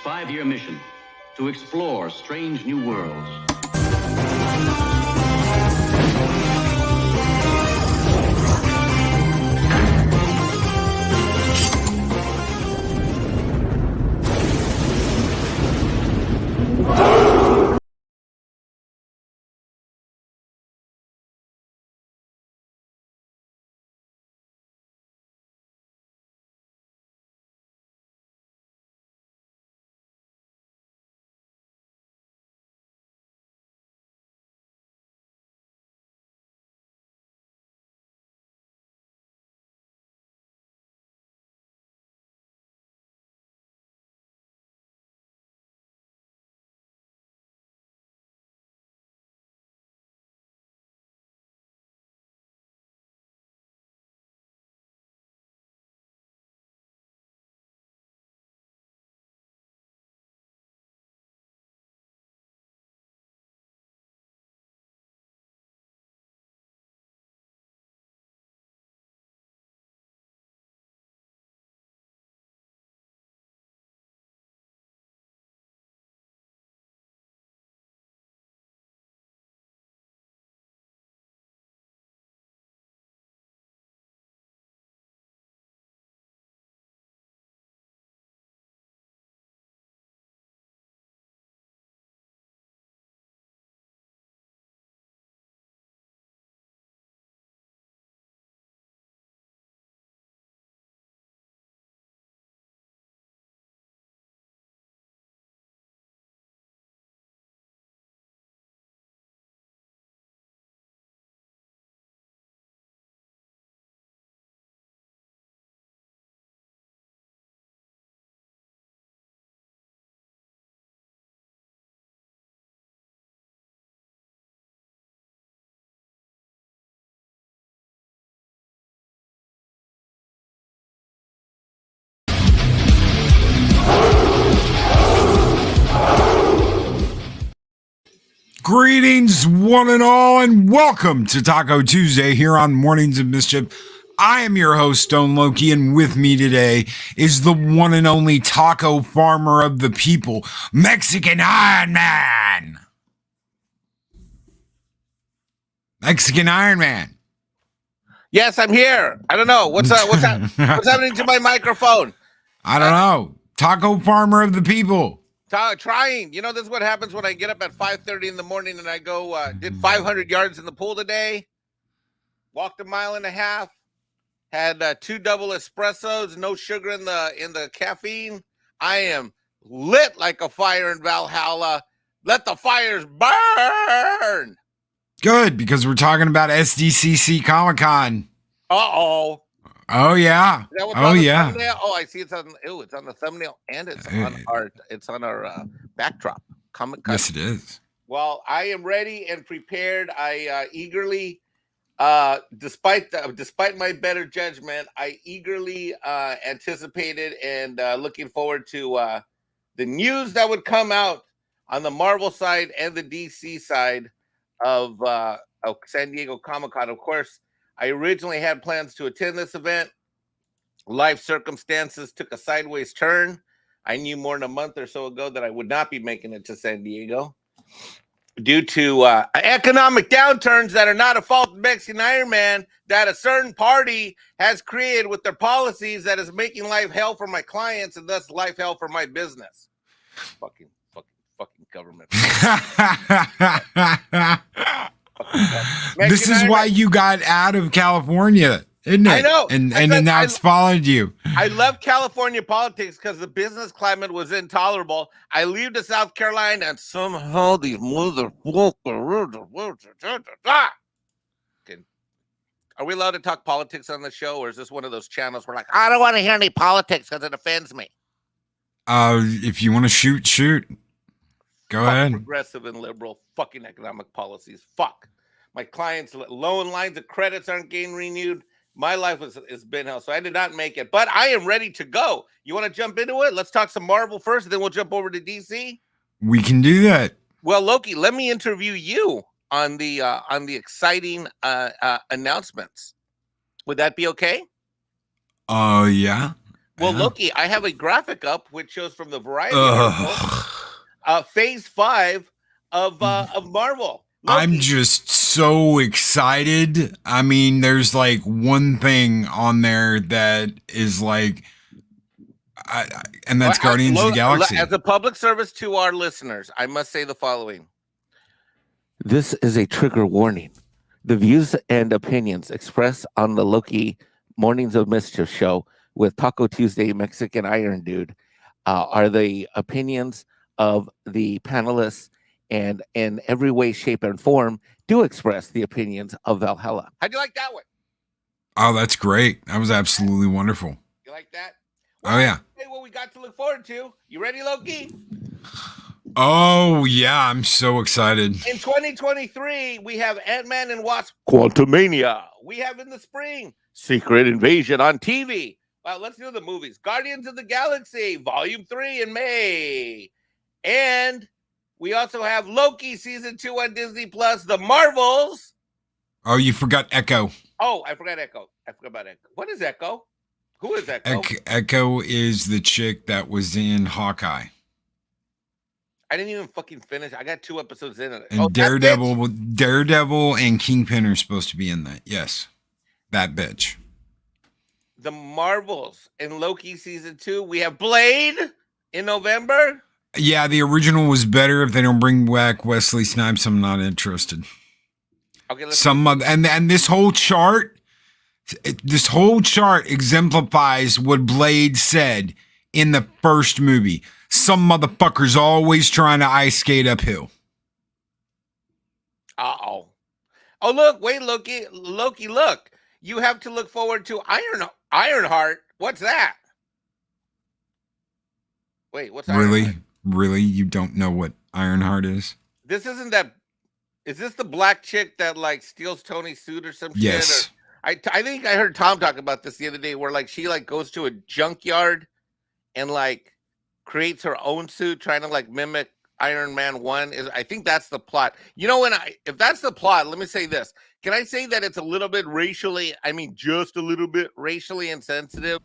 5-year mission to explore strange new worlds. Greetings, one and all, and welcome to Taco Tuesday here on Mornings of Mischief. I am your host, Stone Loki, and with me today is the one and only taco farmer of the people, Mexican Ironman. Mexican Ironman. Yes, I'm here. I don't know. What's happening to my microphone? I don't know. Taco farmer of the people. Trying. You know, this is what happens when I get up at 5:30 in the morning and I go, did 500 yards in the pool today, walked a mile and a half, had 2 double espressos, no sugar in the caffeine. I am lit like a fire in Valhalla. Let the fires burn. Good, because we're talking about Sdcc Comic-Con. Uh-oh. Oh yeah. Oh yeah. Thumbnail? Oh, I see it's on the thumbnail and it's on our backdrop. Comic-Con. Yes, it is. Well, I am ready and prepared. I eagerly despite my better judgment, I eagerly anticipated and looking forward to the news that would come out on the Marvel side and the DC side of San Diego Comic-Con. Of course, I originally had plans to attend this event. Life circumstances took a sideways turn. I knew more than a month or so ago that I would not be making it to San Diego due to economic downturns that are not a fault of Mexican Ironman, that a certain party has created with their policies that is making life hell for my clients and thus life hell for my business. Fucking government. This is why you got out of California, isn't it? I know. And now it's followed you. I love California politics because the business climate was intolerable. I leave to South Carolina and somehow these motherfuckers. Are we allowed to talk politics on the show, or is this one of those channels where like, I don't want to hear any politics because it offends me? If you want to shoot. Go ahead. Progressive and liberal fucking economic policies. Fuck. My clients' loan lines of credits aren't getting renewed. My life has been hell, so I did not make it. But I am ready to go. You want to jump into it? Let's talk some Marvel first, and then we'll jump over to DC. We can do that. Well, Loki, let me interview you on the exciting announcements. Would that be okay? Yeah. Well, Yeah. Loki, I have a graphic up which shows from the Variety article, Phase 5 of Marvel. Loki. I'm just so excited. I mean, there's like one thing on there that is like, and that's Guardians of the Galaxy. As a public service to our listeners, I must say the following. This is a trigger warning. The views and opinions expressed on the Loki Mornings of Mischief show with Taco Tuesday Mexican Iron Dude are the opinions of the panelists, and in every way, shape, and form do express the opinions of Valhalla. How'd you like that one? Oh, that's great. That was absolutely wonderful. You like that? Well, oh, yeah. Hey, what we got to look forward to. You ready, Loki? Oh, yeah. I'm so excited. In 2023, we have Ant-Man and Wasp Quantumania. We have in the spring Secret Invasion on TV. Well, let's do the movies. Guardians of the Galaxy, Volume 3 in May. And we also have Loki Season 2 on Disney+, The Marvels. Oh, you forgot Echo. Oh, I forgot Echo. I forgot about Echo. What is Echo? Who is Echo? Echo is the chick that was in Hawkeye. I didn't even fucking finish. I got 2 episodes in it. And Daredevil and Kingpin are supposed to be in that. Yes. That bitch. The Marvels in Loki Season 2. We have Blade in November. Yeah, the original was better. If they don't bring back Wesley Snipes, I'm not interested. Okay, and this whole chart exemplifies what Blade said in the first movie. Some motherfucker's always trying to ice skate uphill. Uh-oh. Oh, look, wait, Loki, look. You have to look forward to Ironheart. What's that? Wait, what's Ironheart? Really? You don't know what Ironheart is? This isn't that. Is this the black chick that like steals Tony's suit or some yes. shit? I think I heard Tom talk about this the other day, where like she like goes to a junkyard and like creates her own suit, trying to like mimic Iron Man 1. I think that's the plot. You know, if that's the plot, let me say this. Can I say that it's a little bit racially, I mean, just a little bit racially insensitive,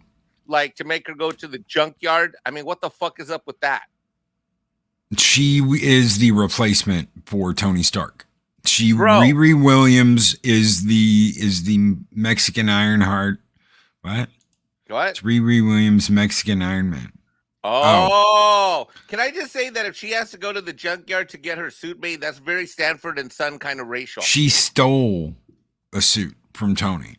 like to make her go to the junkyard? I mean, what the fuck is up with that? She is the replacement for Tony Stark. Riri Williams is the Mexican Ironheart. What? It's Riri Williams, Mexican Iron Man. Oh, can I just say that if she has to go to the junkyard to get her suit made, that's very Stanford and Son kind of racial. She stole a suit from Tony.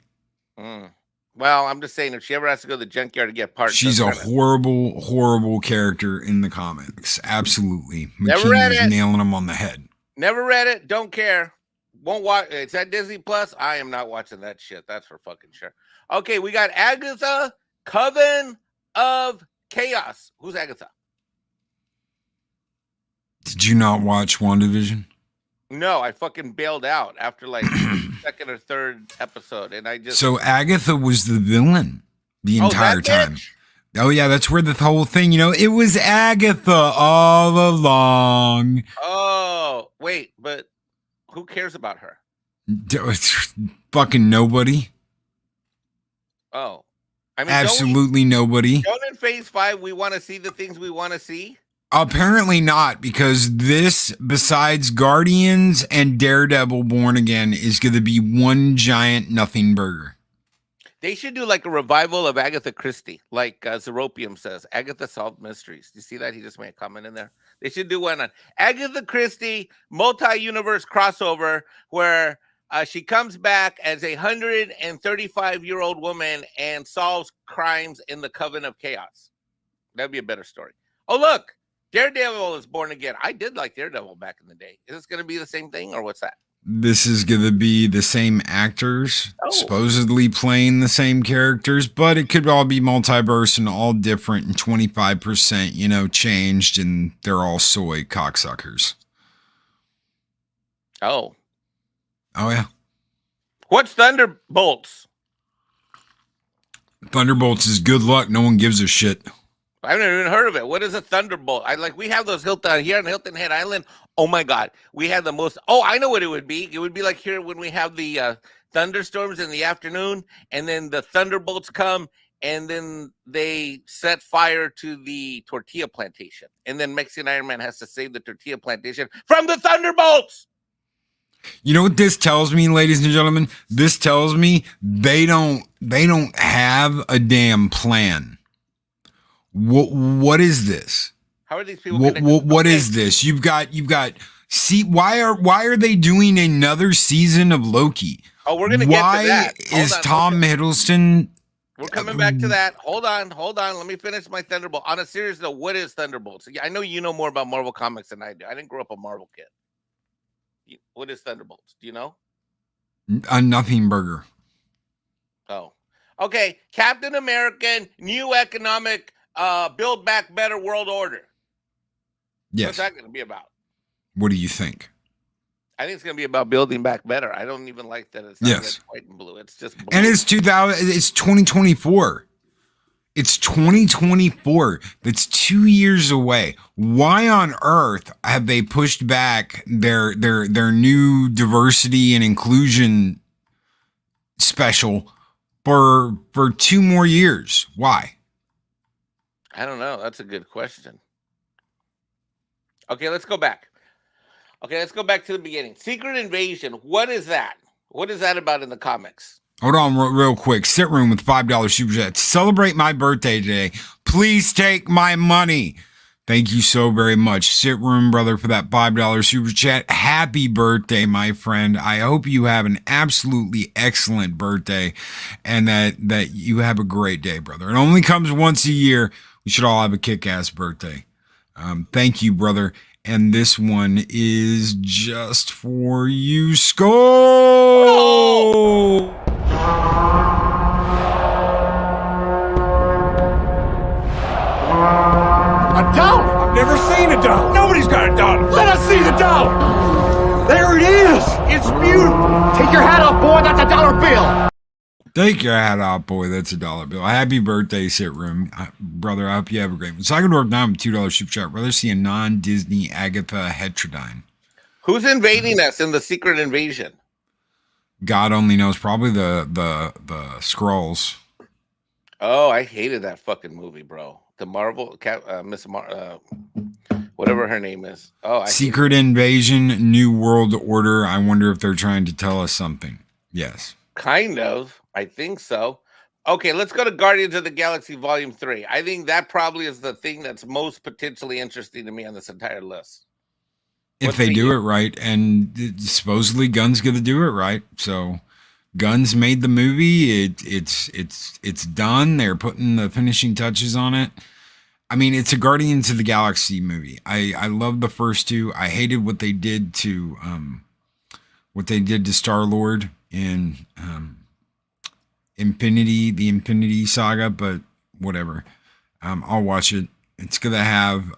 Well, I'm just saying, if she ever has to go to the junkyard to get parts, she's a horrible, horrible character in the comics. Absolutely. Never read it. Nailing them on the head. Never read it. Don't care. Won't watch. It's at Disney Plus. I am not watching that shit. That's for fucking sure. Okay, we got Agatha, Coven of Chaos. Who's Agatha? Did you not watch WandaVision? No, I fucking bailed out after like second or third episode, and I just. So Agatha was the villain the entire time. Bitch? Oh yeah, that's where the whole thing. You know, it was Agatha all along. Oh wait, but who cares about her? Fucking nobody. Oh. I mean, absolutely nobody. Don't in Phase 5 we want to see the things we want to see? Apparently not, because this, besides Guardians and Daredevil Born Again, is going to be one giant nothing burger. They should do like a revival of Agatha Christie, like Zeropium says. Agatha Solved Mysteries. Do you see that? He just made a comment in there. They should do one on Agatha Christie multi-universe crossover where she comes back as a 135-year-old woman and solves crimes in the Coven of Chaos. That'd be a better story. Oh, look. Daredevil is born again. I did like Daredevil back in the day. Is this going to be the same thing or what's that? This is going to be the same actors, supposedly playing the same characters, but it could all be multiverse and all different and 25%, changed, and they're all soy cocksuckers. Oh. Oh, yeah. What's Thunderbolts? Thunderbolts is good luck. No one gives a shit. I've never even heard of it. What is a thunderbolt? We have those Hilton here on Hilton Head Island. Oh my God. We have the most. Oh, I know what it would be. It would be like here when we have the thunderstorms in the afternoon and then the thunderbolts come and then they set fire to the tortilla plantation, and then Mexican Ironman has to save the tortilla plantation from the Thunderbolts. You know what this tells me, ladies and gentlemen? This tells me they don't have a damn plan. What is this? How are these people? What is this? You've got. See, why are they doing another season of Loki? Oh, we're gonna get to that. Why is Tom Hiddleston? We're coming back to that. Hold on. Let me finish my Thunderbolt. On a serious note, what is Thunderbolts? I know you know more about Marvel comics than I do. I didn't grow up a Marvel kid. What is Thunderbolts? Do you know? A nothing burger. Oh, okay. Captain American, new economic, build back better world order. Yes. What's that going to be about? What do you think? I think it's going to be about building back better. I don't even like that it's not red, white, and blue. It's just blue. And it's 2024. It's 2024. That's 2 years away. Why on earth have they pushed back their new diversity and inclusion special for 2 more years? Why? I don't know. That's a good question. Okay, let's go back. Let's go back to the beginning. Secret Invasion. What is that? What is that about in the comics? Hold on real quick. Sit Room with $5 super chat. Celebrate my birthday today. Please take my money. Thank you so very much. Sit Room, brother, for that $5 super chat. Happy birthday, my friend. I hope you have an absolutely excellent birthday and that you have a great day, brother. It only comes once a year. We should all have a kick-ass birthday. Thank you, brother. And this one is just for you, Skull! Oh! A dollar? I've never seen a dollar. Nobody's got a dollar. Let us see the dollar. There it is. It's beautiful. Take your hat off, boy. That's a dollar bill. Take your hat off, boy. That's a dollar bill. Happy birthday, Sit Room. Brother, I hope you have a great one. Second Work now with $2 super chat. Rather see a non-Disney Agatha Heterodyne. Who's invading us in the Secret Invasion? God only knows. Probably the Skrulls. Oh, I hated that fucking movie, bro. The Marvel, whatever her name is. Oh, Secret Invasion, New World Order. I wonder if they're trying to tell us something. Yes. Kind of. I think so. Okay, let's go to Guardians of the Galaxy Volume 3. I think that probably is the thing that's most potentially interesting to me on this entire list. If they do it right, and supposedly Gunn's going to do it right. So Gunn's made the movie. It's done. They're putting the finishing touches on it. I mean, it's a Guardians of the Galaxy movie. I love the first two. I hated what they did to Star-Lord in the Infinity Saga, but whatever. I'll watch it. It's gonna have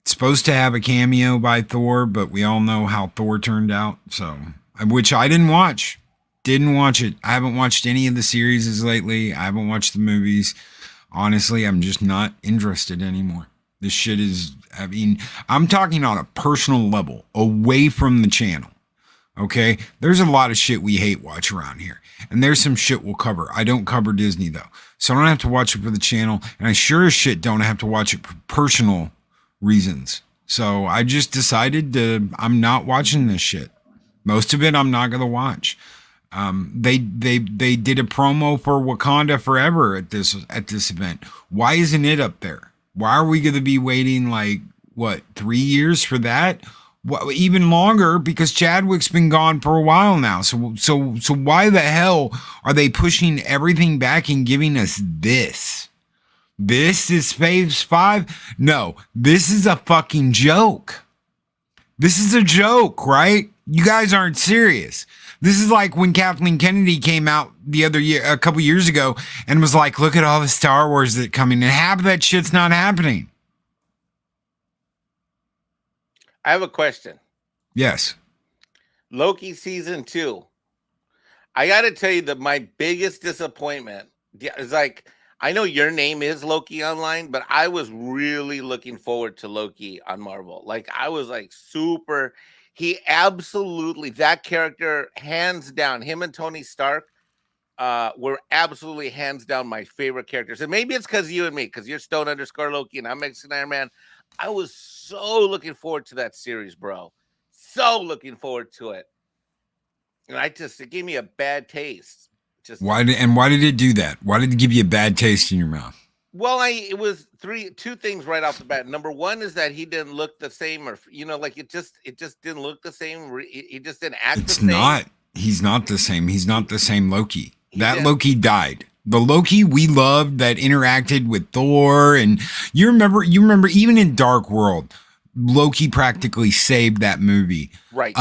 it's supposed to have a cameo by Thor, but we all know how Thor turned out. So, which I didn't watch. Didn't watch it. I haven't watched any of the series lately. I haven't watched the movies. Honestly, I'm just not interested anymore. This shit is, I mean, I'm talking on a personal level, away from the channel. Okay, there's a lot of shit we hate watch around here, and there's some shit we'll cover. I don't cover Disney though, so I don't have to watch it for the channel, and I sure as shit don't have to watch it for personal reasons. So I just decided I'm not watching this shit. Most of it I'm not gonna watch. They did a promo for Wakanda Forever at this event. Why isn't it up there? Why are we gonna be waiting like 3 years for that? Well, even longer, because Chadwick's been gone for a while now. So why the hell are they pushing everything back and giving us this? This is Phase 5? No, this is a fucking joke. This is a joke, right? You guys aren't serious. This is like when Kathleen Kennedy came out the other year, a couple years ago, and was like, look at all the Star Wars that coming, and half of that shit's not happening. I have a question. Yes. Loki season 2. I got to tell you that my biggest disappointment is like, I know your name is Loki online, but I was really looking forward to Loki on Marvel. Like, I was like super. He absolutely, that character, hands down, him and Tony Stark, were absolutely hands down my favorite characters. And maybe it's because you and me, because you're Stone_Loki and I'm Mexican Ironman. I was so looking forward to that series, bro. So looking forward to it. And it gave me a bad taste. Why did it do that? Why did it give you a bad taste in your mouth? Well, it was two things right off the bat. Number one is that he didn't look the same, or like it just didn't look the same. He just didn't act the same. He's not the same. He's not the same Loki. Loki died. The Loki we loved that interacted with Thor, and you remember even in Dark World, Loki practically saved that movie. Right.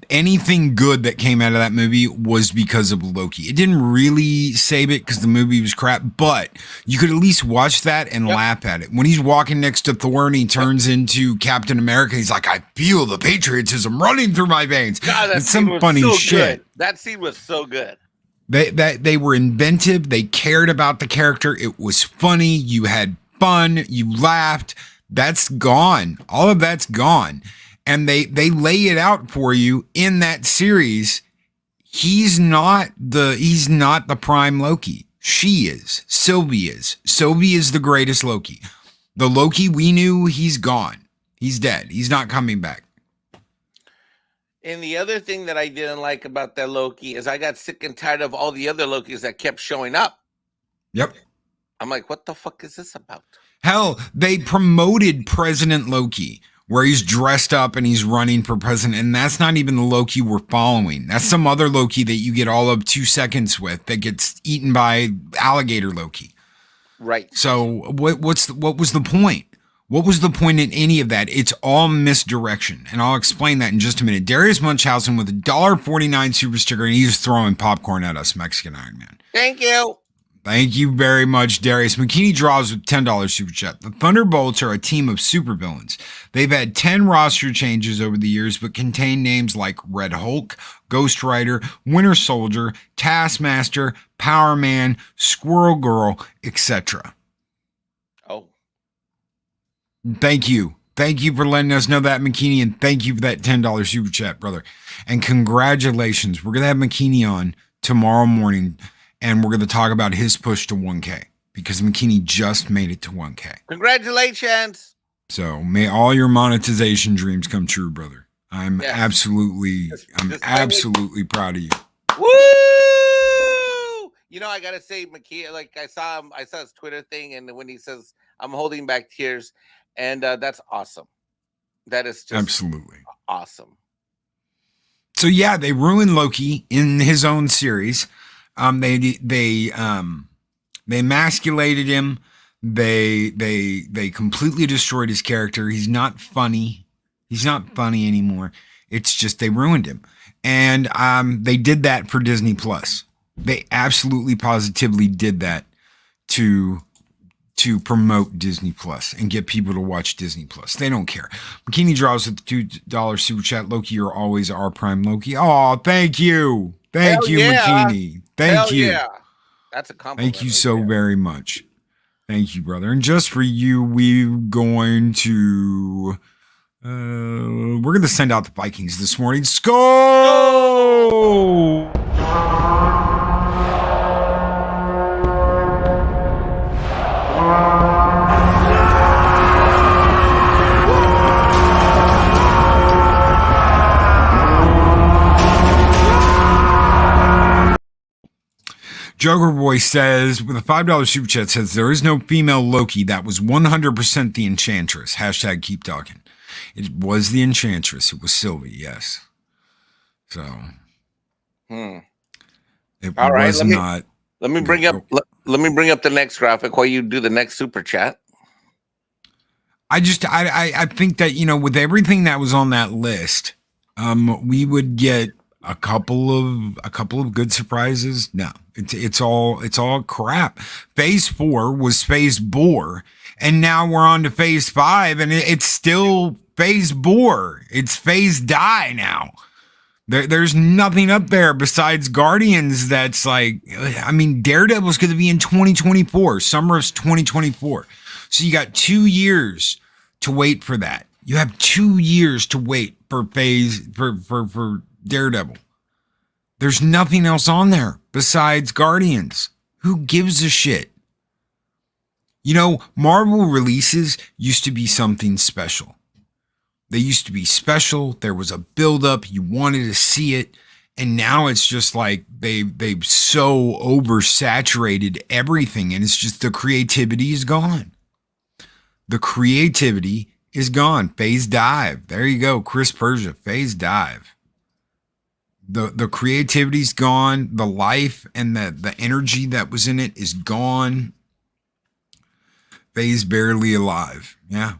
Anything good that came out of that movie was because of Loki. It didn't really save it because the movie was crap, but you could at least watch that and laugh at it. When he's walking next to Thor and he turns into Captain America, he's like, I feel the patriotism running through my veins. God, it's some funny shit. Good. That scene was so good. They were inventive. They cared about the character. It was funny. You had fun. You laughed. That's gone. All of that's gone. And they lay it out for you in that series. He's not the prime Loki. She is. Sylvie is. Sylvie is the greatest Loki. The Loki we knew, he's gone. He's dead. He's not coming back. And the other thing that I didn't like about that Loki is I got sick and tired of all the other Lokis that kept showing up. Yep. I'm like, what the fuck is this about? Hell, they promoted President Loki, where he's dressed up and he's running for president. And that's not even the Loki we're following. That's some other Loki that you get all of 2 seconds with that gets eaten by alligator Loki. Right. So what was the point? What was the point in any of that? It's all misdirection. And I'll explain that in just a minute. Darius Munchausen with $1.49 super sticker, and he's throwing popcorn at us, Mexican Ironman. Thank you. Thank you very much, Darius. McKinney draws with $10 super chat. The Thunderbolts are a team of supervillains. They've had 10 roster changes over the years, but contain names like Red Hulk, Ghost Rider, Winter Soldier, Taskmaster, Power Man, Squirrel Girl, etc. Oh. Thank you. Thank you for letting us know that, McKinney, and thank you for that $10 super chat, brother. And congratulations. We're going to have McKinney on tomorrow morning, and we're going to talk about his push to 1K because McKinney just made it to 1K. Congratulations. So may all your monetization dreams come true, brother. I'm absolutely proud of you. Woo! You know, I got to say, McKinney, like I saw his Twitter thing, and when he says, I'm holding back tears, and that's awesome. That is just absolutely awesome. So yeah, they ruined Loki in his own series. They emasculated him. They completely destroyed his character. He's not funny. He's not funny anymore. It's just they ruined him. And they did that for Disney Plus. They absolutely positively did that to promote Disney Plus and get people to watch Disney Plus. They don't care. McKinney draws with the $2 super chat. Loki, you're always our prime Loki. Oh, thank you. Thank you, McKinney. Thank you. Yeah. That's a compliment. Thank you so very much. Thank you, brother. And just for you, we're going to send out the Vikings this morning. Skol! Joker Boy says, with a $5 super chat, says, there is no female Loki. That was 100% the Enchantress. Hashtag keep talking. It was the Enchantress. It was Sylvie, yes. So. It all right, was not. Let me bring up the next graphic while you do the next super chat. I think that, you know, with everything that was on that list, we would get a couple of good surprises. No, it's all crap. Phase 4 was phase bore, and now we're on to phase 5, and it's still phase bore. It's phase die now. There's nothing up there besides Guardians. That's like, I mean, Daredevil's going to be in 2024, summer of 2024. So you got 2 years to wait for that. You have 2 years to wait for for Daredevil. There's nothing else on there besides Guardians. Who gives a shit? You know, Marvel releases used to be something special. They used to be special. There was a buildup. You wanted to see it. And now it's just like they've so oversaturated everything. And it's just the creativity is gone. The creativity is gone. Phase dive. There you go. Chris Persia. Phase dive. The creativity's gone. The life and the energy that was in it is gone. Phase barely alive. Yeah.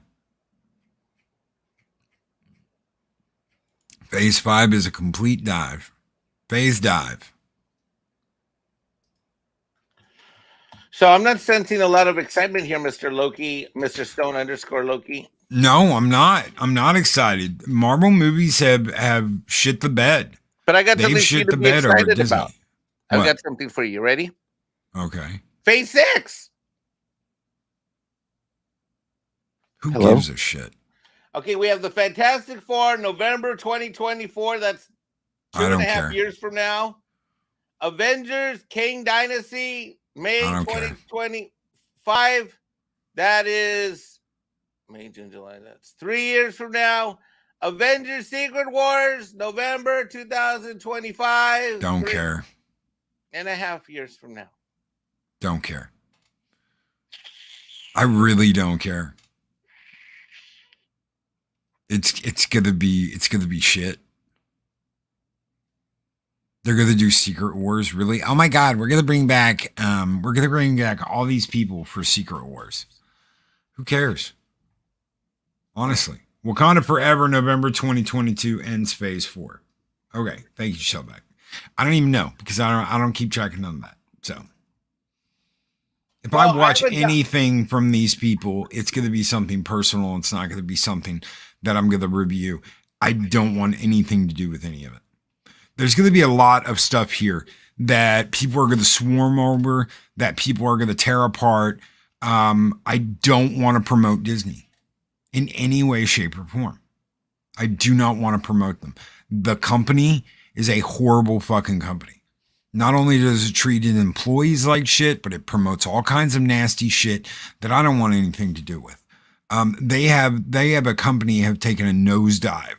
Phase 5 is a complete dive. Phase dive. So I'm not sensing a lot of excitement here, Mr. Loki, Mr. Stone _ Loki. No, I'm not. I'm not excited. Marvel movies have shit the bed. But I got something for you to be excited about. I've got something for you. Ready? Okay. Phase 6. Who gives a shit? Okay, we have the Fantastic Four, November 2024. That's 2.5 years from now. Avengers, Kang Dynasty, May 2025. That is May, June, July. That's 3 years from now. Avengers Secret Wars, November 2025. Don't care. 3.5 years from now. Don't care. I really don't care. It's gonna be shit. They're gonna do Secret Wars, really? Oh my god, we're gonna bring back all these people for Secret Wars. Who cares? Honestly. Wakanda Forever, November 2022 ends phase 4. Okay, thank you, Shellback. I don't even know because I don't keep tracking on that. So if I watch anything from these people, it's gonna be something personal. It's not gonna be something that I'm gonna review. I don't want anything to do with any of it. There's gonna be a lot of stuff here that people are gonna swarm over, that people are gonna tear apart. I don't want to promote Disney in any way, shape, or form. I do not want to promote them. The company is a horrible fucking company. Not only does it treat its employees like shit, but it promotes all kinds of nasty shit that I don't want anything to do with. They have a company have taken a nosedive,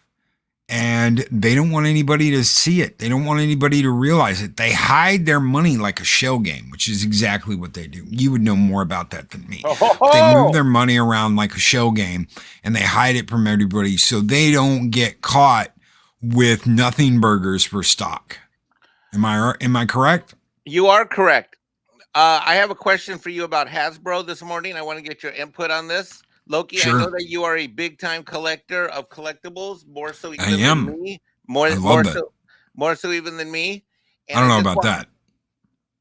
and they don't want anybody to see it. They don't want anybody to realize it. They hide their money like a shell game, which is exactly what they do. You would know more about that than me. They move their money around like a shell game, and they hide it from everybody so they don't get caught with nothing burgers for stock. Am I correct? You are correct. I have a question for you about Hasbro this morning. I want to get your input on this. Loki, sure. I know that you are a big-time collector of collectibles, more so even than me. More so even than me. And I don't know about that.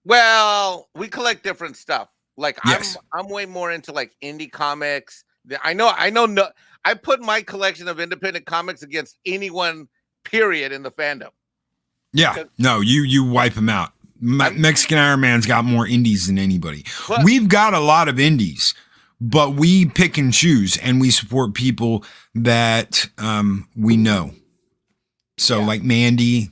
Well, we collect different stuff. Like yes. I'm way more into like indie comics. I know. I put my collection of independent comics against anyone, period, in the fandom. Yeah, no, you wipe them out. Mexican Ironman's got more indies than anybody. Well, we've got a lot of indies. But we pick and choose, and we support people that we know. So, like Mandy,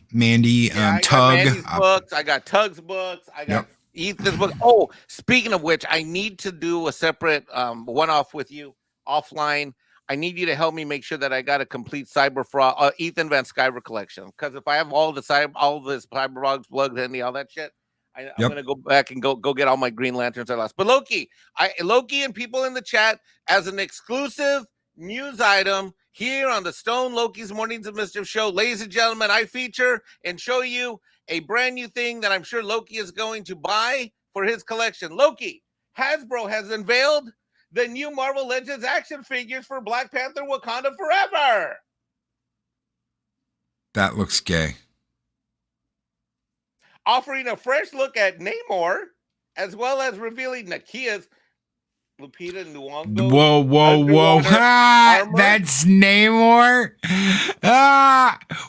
Tug. I got Tug's books. I got Ethan's book. Oh, speaking of which, I need to do a separate one-off with you offline. I need you to help me make sure that I got a complete Cyberfrog, Ethan Van Sciver collection. Because if I have all this Cyberfrogs, plugged in, all that shit, I'm gonna go back and go get all my Green Lanterns I lost. But Loki and people in the chat, as an exclusive news item here on the Stone Loki's Mornings of Mischief show, ladies and gentlemen, I feature and show you a brand new thing that I'm sure Loki is going to buy for his collection. Loki, Hasbro has unveiled the new Marvel Legends action figures for Black Panther: Wakanda Forever. That looks gay. Offering a fresh look at Namor, as well as revealing Nakia's Lupita Nyong'o. Whoa. That's Namor.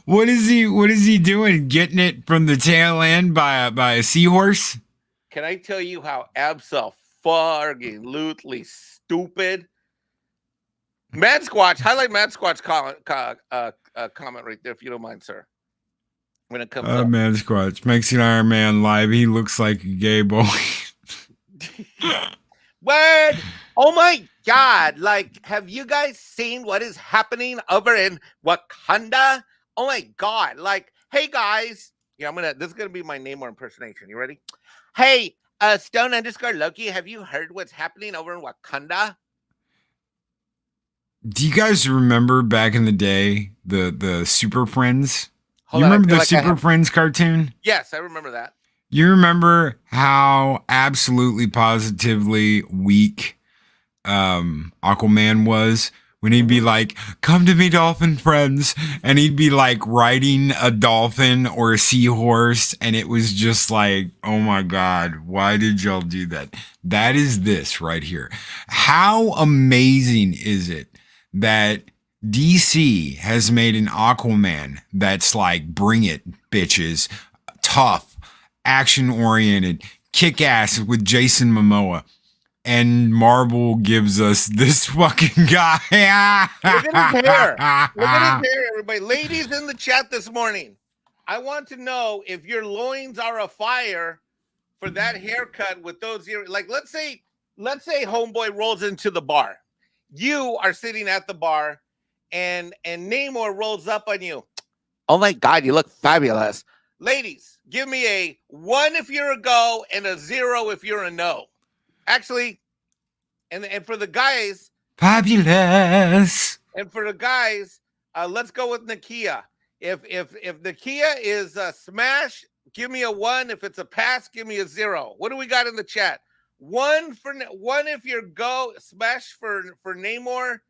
What is he doing? Getting it from the tail end by a seahorse? Can I tell you how absolutely stupid? Mad Squatch, highlight Mad Squatch comment right there, if you don't mind, sir. when it comes up. Man, Squatch. Mexican Ironman live. He looks like a gay boy. Word! Oh my God! Like, have you guys seen what is happening over in Wakanda? Oh my God! Like, hey guys, yeah, this is gonna be my Namor impersonation. You ready? Hey, Stone_Loki, have you heard what's happening over in Wakanda? Do you guys remember back in the day the Super Friends? Hold You on, I remember feel the like I Super have- Friends cartoon? Yes, I remember that. You remember how absolutely positively weak Aquaman was when he'd be like, "Come to me, dolphin friends," and he'd be like riding a dolphin or a seahorse, and it was just like, oh my God, why did y'all do that? That is this right here. How amazing is it that DC has made an Aquaman that's like, bring it, bitches, tough, action oriented, kick ass with Jason Momoa. And Marvel gives us this fucking guy. Look at his hair. Look at his hair, everybody. Ladies in the chat this morning, I want to know if your loins are afire for that haircut with those ears. Like, let's say homeboy rolls into the bar. You are sitting at the bar, and Namor rolls up on you. Oh my God, you look fabulous. Ladies, give me a 1 if you're a go and a 0 if you're a no. Actually, and for the guys, Fabulous. and for the guys, let's go with Nakia. If Nakia is a smash, give me a 1. If it's a pass, give me a 0. What do we got in the chat? 1 if you're go, smash for Namor,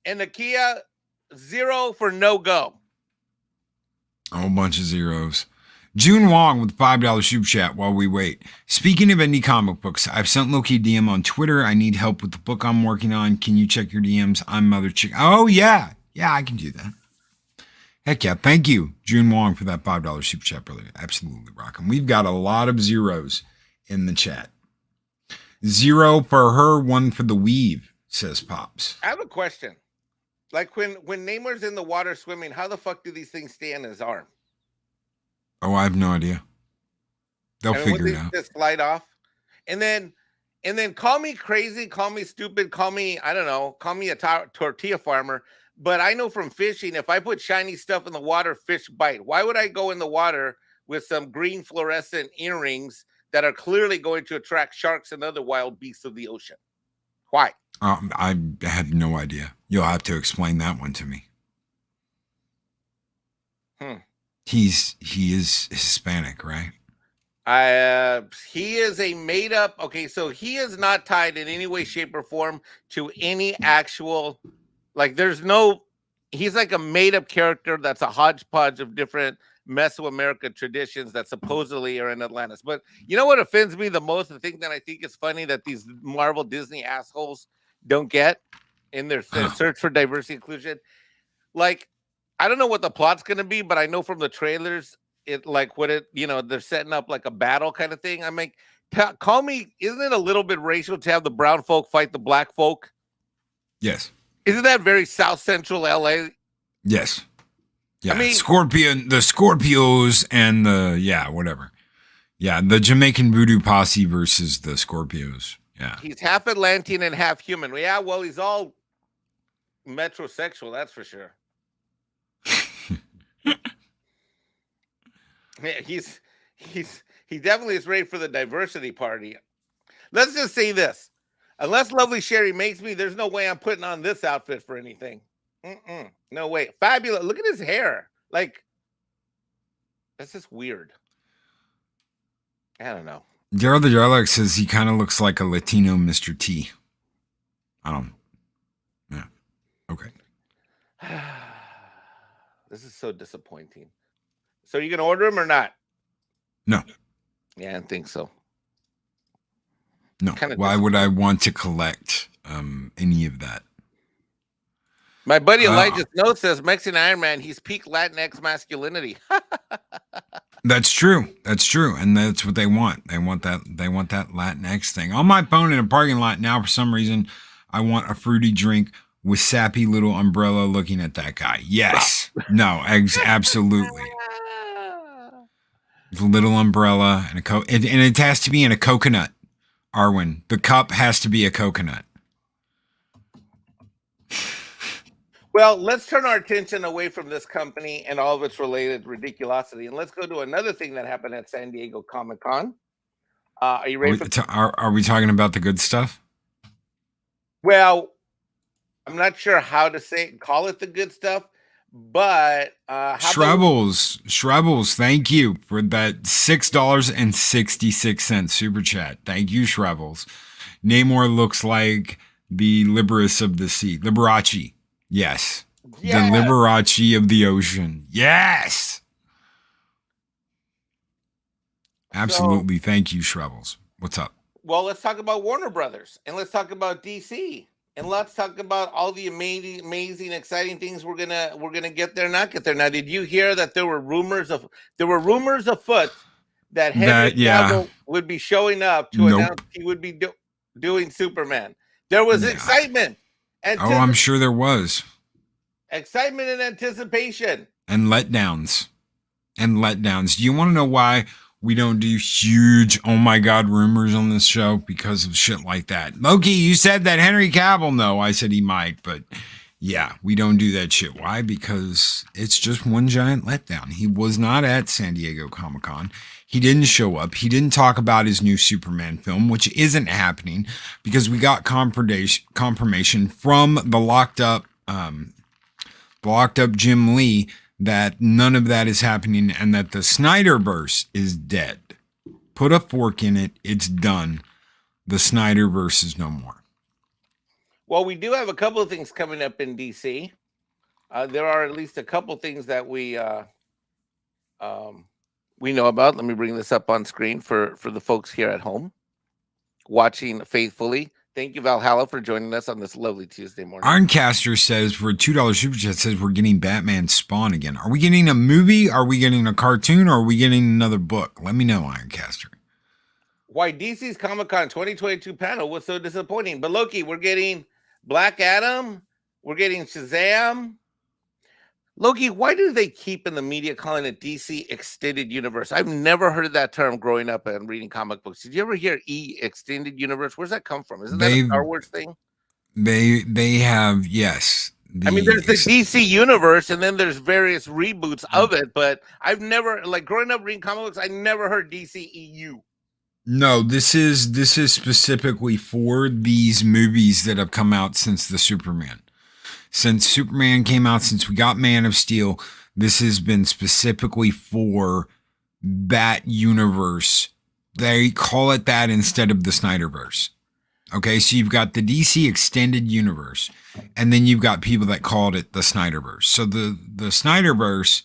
and Nakia, 0 for no go. A whole bunch of zeros. June Wong with $5 super chat while we wait. Speaking of indie comic books, I've sent Loki a DM on Twitter. I need help with the book I'm working on. Can you check your DMs? I'm Mother Chick. Oh, yeah. Yeah, I can do that. Heck yeah. Thank you, June Wong, for that $5 super chat, brother. Absolutely rocking. We've got a lot of zeros in the chat. 0 for her, 1 for the weave, says Pops. I have a question. Like when Namor's in the water swimming, how the fuck do these things stay in his arm? Oh, I have no idea. They'll figure it out. Just slide off, and then call me crazy, call me stupid, call me, I don't know, call me a tortilla farmer. But I know from fishing, if I put shiny stuff in the water, fish bite. Why would I go in the water with some green fluorescent earrings that are clearly going to attract sharks and other wild beasts of the ocean? Why? I have no idea. You'll have to explain that one to me. He is Hispanic, right? He is a made up. Okay, so he is not tied in any way, shape, or form to any actual. Like, there's no. He's like a made up character that's a hodgepodge of different Mesoamerican traditions that supposedly are in Atlantis. But you know what offends me the most? The thing that I think is funny that these Marvel Disney assholes don't get in their search for diversity inclusion. Like, I don't know what the plot's going to be, but I know from the trailers, they're setting up like a battle kind of thing. I'm like, call me, isn't it a little bit racial to have the brown folk fight the black folk? Yes. Isn't that very South Central LA? Yes. Yeah. I mean, the Scorpios and whatever. Yeah. The Jamaican Voodoo Posse versus the Scorpios. Yeah. He's half Atlantean and half human. Yeah, well, he's all metrosexual, that's for sure. Yeah, he definitely is ready for the diversity party. Let's just say this. Unless Lovely Sherry makes me, there's no way I'm putting on this outfit for anything. No way. Fabulous. Look at his hair. Like, that's just weird. I don't know. Daryl the Jarlax says he kind of looks like a Latino Mr. T. Yeah. Okay. This is so disappointing. So you going to order him or not? No. Yeah, I don't think so. No. Why would I want to collect any of that? My buddy Elijah Snow says Mexican Ironman, he's peak Latinx masculinity. That's true. That's true. And that's what they want. They want that Latinx thing. On my phone in a parking lot now, for some reason, I want a fruity drink with sappy little umbrella looking at that guy. Yes. No, absolutely. With a little umbrella and and it has to be in a coconut. Arwen, the cup has to be a coconut. Well, let's turn our attention away from this company and all of its related ridiculosity, and let's go to another thing that happened at San Diego Comic-Con. Are you ready Are we talking about the good stuff? Well, I'm not sure how to call it the good stuff, but Shrebbles, thank you for that $6.66 super chat. Thank you, Shrebbles. Namor looks like the Liberus of the sea. Liberace. Yes. The Liberace of the ocean. Yes. Absolutely. Thank you, Shrebbles. What's up? Well, let's talk about Warner Brothers, and let's talk about DC, and let's talk about all the amazing, exciting things we're gonna get there, not get there. Now, did you hear that there were rumors afoot that Henry Cavill would be showing up to announce he would be doing Superman? There was excitement. I'm sure there was. Excitement and anticipation. And letdowns. Do you want to know why we don't do huge, oh my God, rumors on this show? Because of shit like that. Loki, you said that Henry Cavill, no. I said he might, but yeah, we don't do that shit. Why? Because it's just one giant letdown. He was not at San Diego Comic-Con. He didn't show up. He didn't talk about his new Superman film, which isn't happening because we got confirmation from the locked up Jim Lee that none of that is happening and that the Snyderverse is dead. Put a fork in it. It's done. The Snyderverse is no more. Well, we do have a couple of things coming up in DC. There are at least a couple of things that we know about. Let me bring this up on screen for the folks here at home watching faithfully. Thank you, Valhalla, for joining us on this lovely Tuesday morning. Ironcaster says for a $2 super chat says we're getting Batman Spawn again. Are we getting a movie? Are we getting a cartoon? Or are we getting another book? Let me know, Ironcaster. Why DC's Comic-Con 2022 panel was so disappointing. But Loki, we're getting Black Adam. We're getting Shazam. Loki, why do they keep in the media calling it DC Extended Universe? I've never heard that term growing up and reading comic books. Did you ever hear Extended Universe? Where's that come from? Isn't that a Star Wars thing? They have, yes. I mean, there's the DC Universe, and then there's various reboots of it, but I've never, like growing up reading comic books, I never heard DCEU. No, this is specifically for these movies that have come out since the Superman. Since Superman came out, since we got Man of Steel, this has been specifically for that universe. They call it that instead of the Snyderverse. Okay, so you've got the DC Extended Universe, and then you've got people that called it the Snyderverse. So the Snyderverse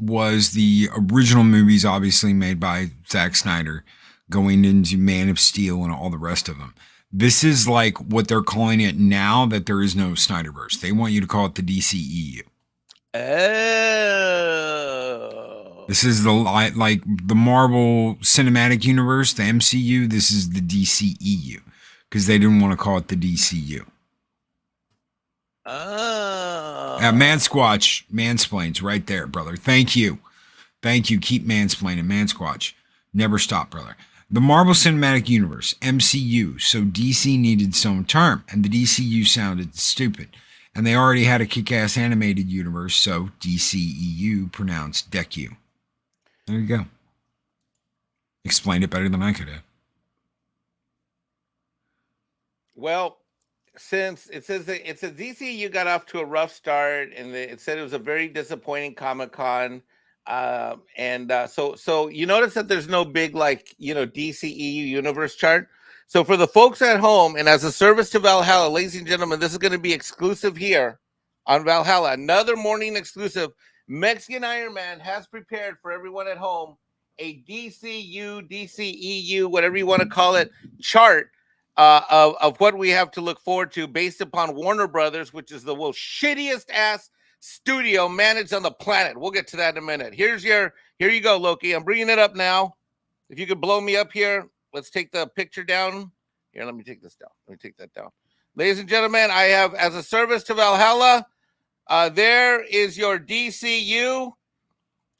was the original movies, obviously made by Zack Snyder, going into Man of Steel and all the rest of them. This is like what they're calling it now that there is no Snyderverse. They want you to call it the DCEU. Oh. This is the Marvel Cinematic Universe, the MCU. This is the DCEU because they didn't want to call it the DCU. Oh. Mansquatch mansplains right there, brother. Thank you. Keep mansplaining, Mansquatch. Never stop, brother. The Marvel Cinematic Universe, MCU, so DC needed some term, and the DCU sounded stupid. And they already had a kick-ass animated universe, so DCEU pronounced DECU. There you go. Explained it better than I could have. Well, since it says DCEU got off to a rough start, and it said it was a very disappointing Comic-Con. So you notice that there's no big DCEU universe chart. So for the folks at home, and as a service to Valhalla, ladies and gentlemen, this is going to be exclusive here on Valhalla, another morning exclusive. Mexican Ironman has prepared for everyone at home a DCEU, whatever you want to call it, chart of what we have to look forward to based upon Warner Brothers, which is the most shittiest ass studio managed on the planet. We'll get to that in a minute. Here you go, Loki. I'm bringing it up now. If you could blow me up here, let's take the picture down. Here, let me take this down. Let me take that down. Ladies and gentlemen, I have, as a service to Valhalla, there is your DCU.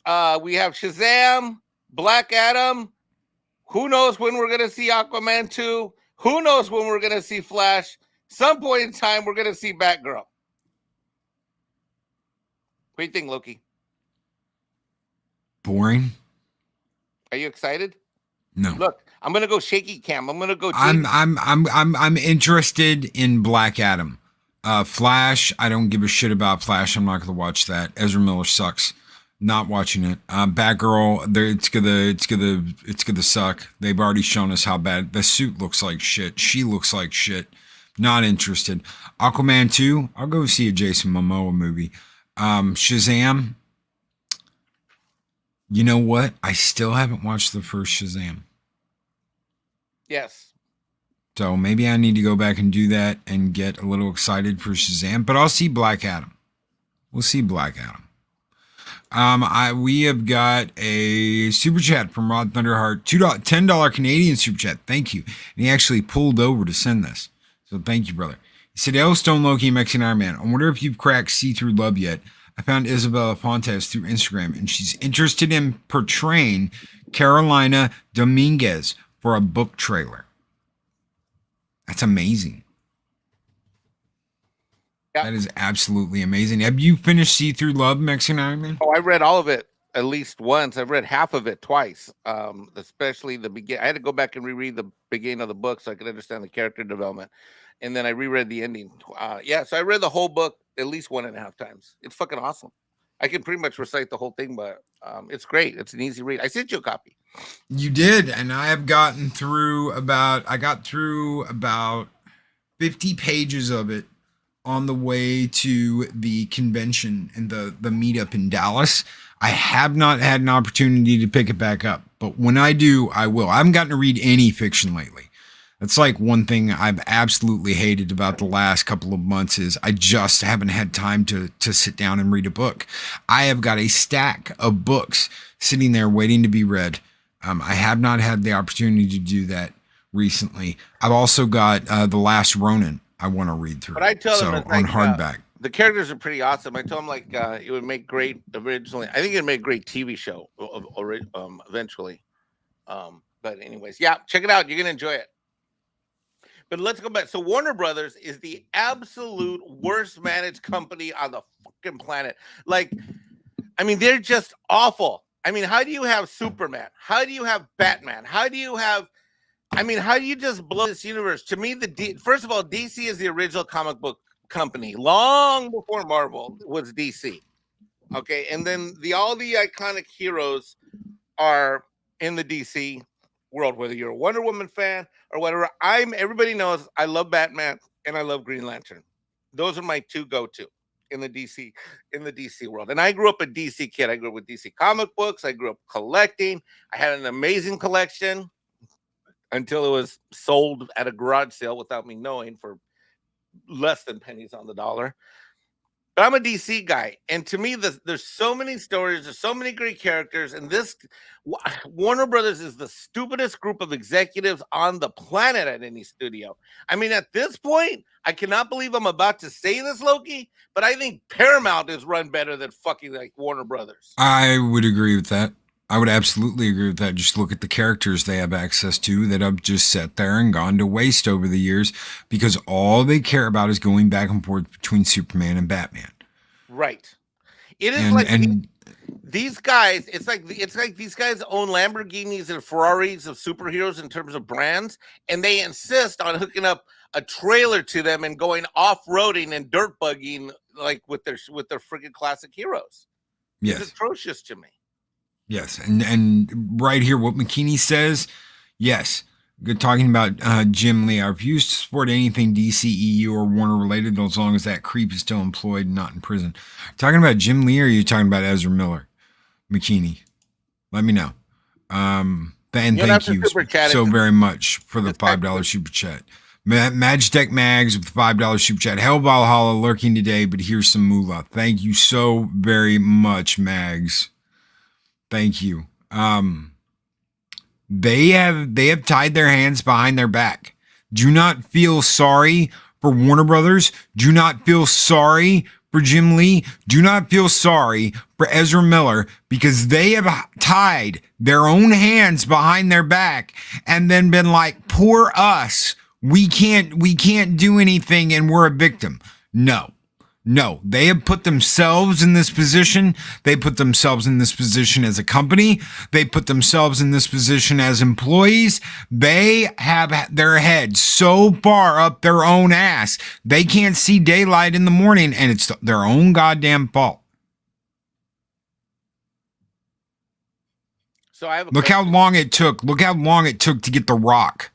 We have Shazam, Black Adam. Who knows when we're gonna see Aquaman 2? Who knows when we're gonna see Flash? Some point in time, we're gonna see Batgirl. What do you think, Loki? Boring. Are you excited? No. Look, I'm gonna go shaky cam. I'm gonna go. I'm interested in Black Adam. Flash, I don't give a shit about Flash. I'm not gonna watch that. Ezra Miller sucks. Not watching it. Batgirl, it's gonna suck. They've already shown us how bad the suit looks like shit. She looks like shit. Not interested. Aquaman 2, I'll go see a Jason Momoa movie. Shazam. You know what? I still haven't watched the first Shazam. Yes. So maybe I need to go back and do that and get a little excited for Shazam. But I'll see Black Adam. We'll see Black Adam. We have got a super chat from Rod Thunderheart, $10 Canadian super chat. Thank you. And he actually pulled over to send this. So thank you, brother. He said, "Hello, Stone, Loki, and Mexican Ironman. I wonder if you've cracked See Through Love yet. I found Isabella Fontes through Instagram, and she's interested in portraying Carolina Dominguez for a book trailer." That's amazing. Yeah. That is absolutely amazing. Have you finished See Through Love, Mexican Ironman? Oh, I read all of it at least once. I've read half of it twice, especially the beginning. I had to go back and reread the beginning of the book so I could understand the character development. And then I reread the ending. So I read the whole book at least 1.5 times. It's fucking awesome. I can pretty much recite the whole thing, but it's great. It's an easy read. I sent you a copy. You did, and I have gotten through about 50 pages of it on the way to the convention and the meetup in Dallas. I have not had an opportunity to pick it back up, but when I do, I will. I haven't gotten to read any fiction lately. That's like one thing I've absolutely hated about the last couple of months is I just haven't had time to sit down and read a book. I have got a stack of books sitting there waiting to be read. I have not had the opportunity to do that recently. I've also got The Last Ronin I want to read through. But I tell them on hardback. The characters are pretty awesome. I told them it would make great originally. I think it'd make a great TV show eventually. But anyways, yeah, check it out. You're gonna enjoy it. But let's go back. So Warner Brothers is the absolute worst managed company on the fucking planet. They're just awful. How do you have Superman? How do you have Batman? How do you just blow this universe? To me, first of all, DC is the original comic book company. Long before Marvel was DC. Okay, and then all the iconic heroes are in the DC world, whether you're a Wonder Woman fan or whatever. Everybody knows I love Batman and I love Green Lantern. Those are my two go-to in the DC world. And I grew up a DC kid. I grew up with DC comic books. I grew up collecting. I had an amazing collection until it was sold at a garage sale without me knowing for less than pennies on the dollar. But I'm a DC guy, and to me, there's so many stories, there's so many great characters, and this Warner Brothers is the stupidest group of executives on the planet at any studio. At this point, I cannot believe I'm about to say this, Loki, but I think Paramount is run better than fucking Warner Brothers. I would agree with that. I would absolutely agree with that. Just look at the characters they have access to that have just sat there and gone to waste over the years because all they care about is going back and forth between Superman and Batman. Right. It is these guys. It's like these guys own Lamborghinis and Ferraris of superheroes in terms of brands, and they insist on hooking up a trailer to them and going off-roading and dirt bugging with their freaking classic heroes. Yes. It's atrocious to me. Yes, and right here, what McKinney says, yes, good talking about Jim Lee. I refuse to support anything DCEU or Warner related as long as that creep is still employed and not in prison. Talking about Jim Lee, or are you talking about Ezra Miller? McKinney, let me know. And thank you so very much for the $5 super chat. Magitech Mags with the $5 super chat. Hell Valhalla lurking today, but here's some moolah. Thank you so very much, Mags. Thank you. They have tied their hands behind their back. Do not feel sorry for Warner Brothers. Do not feel sorry for Jim Lee. Do not feel sorry for Ezra Miller because they have tied their own hands behind their back and then been like, poor us. We can't do anything and we're a victim. No, they have put themselves in this position. They put themselves in this position as a company. They put themselves in this position as employees. They have their head so far up their own ass, they can't see daylight in the morning, and it's their own goddamn fault. So I have Look how long it took to get The Rock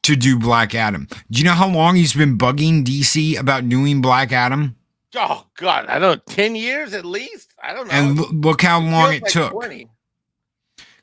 to do Black Adam. Do you know how long he's been bugging DC about doing Black Adam? Oh God, I don't know, 10 years at least. I don't know. And look how long it took. 20.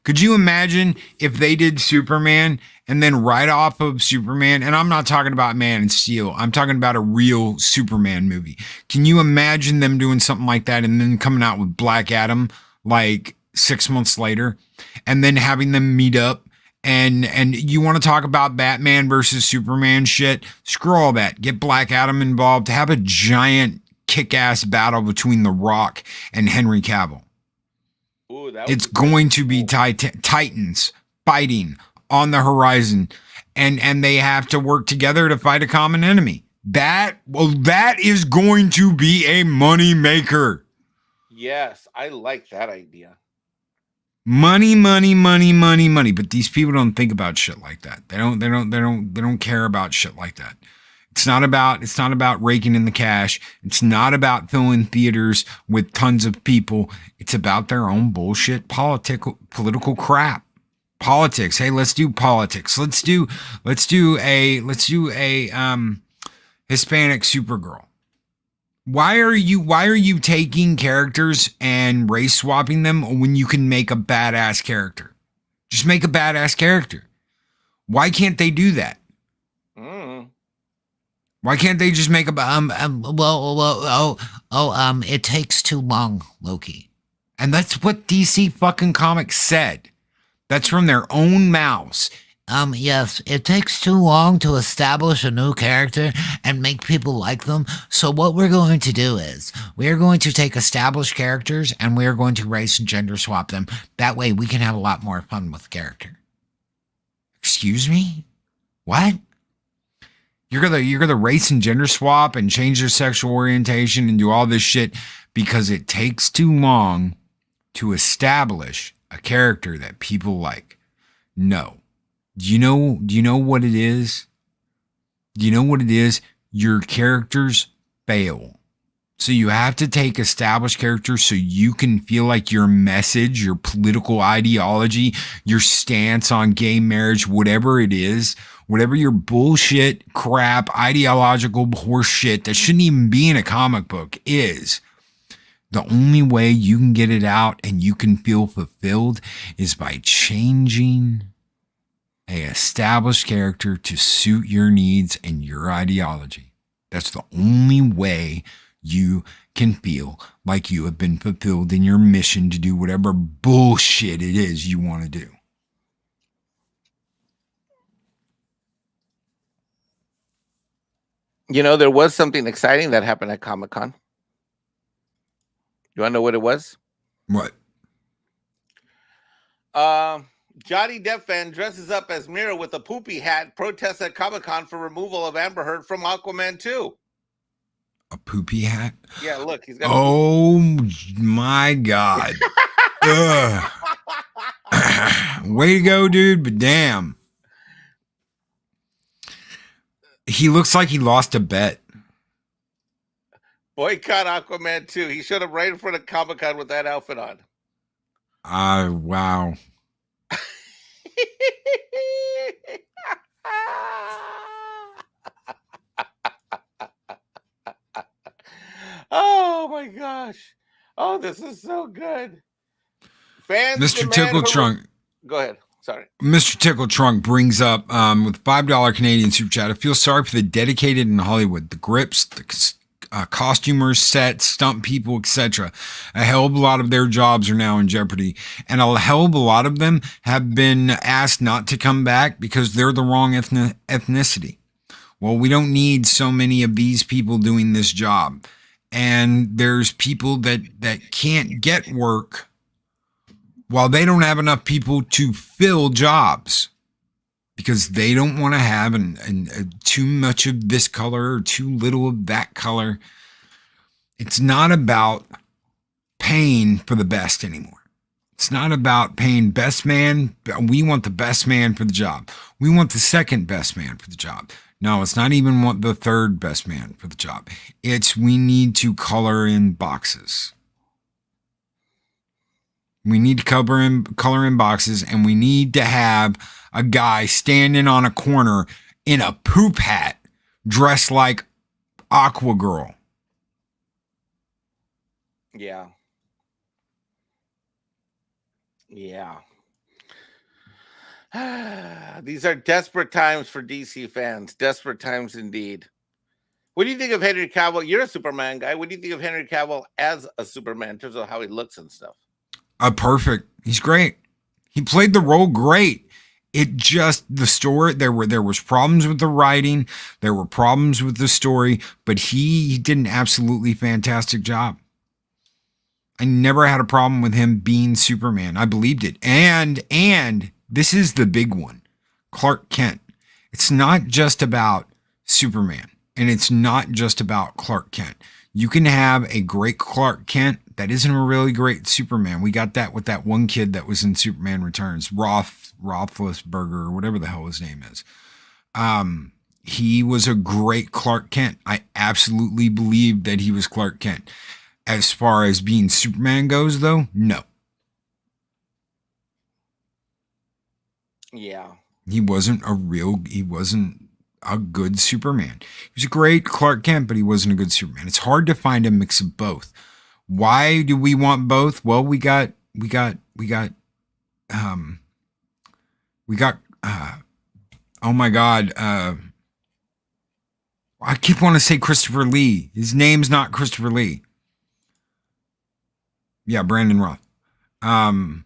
Could you imagine if they did Superman and then right off of Superman, and I'm not talking about Man of Steel, I'm talking about a real Superman movie. Can you imagine them doing something like that and then coming out with Black Adam like 6 months later and then having them meet up? And you want to talk about Batman versus Superman shit? Screw all that. Get Black Adam involved. Have a giant kick-ass battle between The Rock and Henry Cavill. Ooh, it's going to be titans fighting on the horizon, and they have to work together to fight a common enemy. That is going to be a money maker. Yes, I like that idea. Money. But these people don't think about shit like that. They don't care about shit like that. It's not about raking in the cash. It's not about filling theaters with tons of people. It's about their own bullshit political crap. Politics. Hey, let's do politics. Let's do a Hispanic Supergirl. Why are you taking characters and race swapping them when you can make a badass character? Just make a badass character. Why can't they do that? Why can't they just make it takes too long, Loki. And that's what DC fucking Comics said. That's from their own mouths. Yes, it takes too long to establish a new character and make people like them. So what we're going to do is we're going to take established characters and we're going to race and gender swap them. That way we can have a lot more fun with the character. Excuse me? What? You're gonna race and gender swap and change their sexual orientation and do all this shit because it takes too long to establish a character that people like. No. Do you know what it is? Do you know what it is? Your characters fail. So you have to take established characters so you can feel like your message, your political ideology, your stance on gay marriage, whatever it is, whatever your bullshit, crap, ideological horse shit that shouldn't even be in a comic book is, the only way you can get it out and you can feel fulfilled is by changing a established character to suit your needs and your ideology. That's the only way you can feel like you have been fulfilled in your mission to do whatever bullshit it is you want to do. You know, there was something exciting that happened at Comic-Con. You want to know what it was? What? Johnny Depp fan dresses up as Mira with a poopy hat, protests at Comic-Con for removal of Amber Heard from Aquaman 2. A poopy hat? Yeah, look, he's got. Oh my God! Way to go, dude! But damn, he looks like he lost a bet. Boycott Aquaman 2. He showed up right in front of Comic-Con with that outfit on. Wow. Oh my gosh. Oh, this is so good. Fans Mr. Tickle Trunk. Go ahead. Sorry. Mr. Tickle Trunk brings up with $5 Canadian super chat. I feel sorry for the dedicated in Hollywood, the grips, the costumers, sets, stunt people, etc. A hell of a lot of their jobs are now in jeopardy, and a hell of a lot of them have been asked not to come back because they're the wrong ethnicity. Well, we don't need so many of these people doing this job. And there's people that can't get work while they don't have enough people to fill jobs because they don't want to have too much of this color or too little of that color. It's not about paying for the best anymore. It's not about paying best man. We want the best man for the job. We want the second best man for the job. No, it's not even want the third best man for the job. It's we need to color in boxes. We need to color in boxes, and we need to have a guy standing on a corner in a poop hat dressed like Aqua Girl. Yeah. Yeah. These are desperate times for DC fans. Desperate times indeed. What do you think of Henry Cavill? You're a Superman guy. What do you think of Henry Cavill as a Superman in terms of how he looks and stuff? Perfect. He's great. He played the role great. It just the story. There was problems with the writing. There were problems with the story, but he did an absolutely fantastic job. I never had a problem with him being Superman. I believed it. And this is the big one. Clark Kent. It's not just about Superman, and it's not just about Clark Kent. You can have a great Clark Kent that isn't a really great Superman. We got that with that one kid that was in Superman Returns, Roethlisberger, or whatever the hell his name is. He was a great Clark Kent. I absolutely believed that he was Clark Kent. As far as being Superman goes, though, no. Yeah. He wasn't a good Superman. He was a great Clark Kent, but he wasn't a good Superman. It's hard to find a mix of both. Why do we want both? Well, we got oh my God. I keep wanting to say Christopher Lee. His name's not Christopher Lee. Yeah, Brandon Roth. The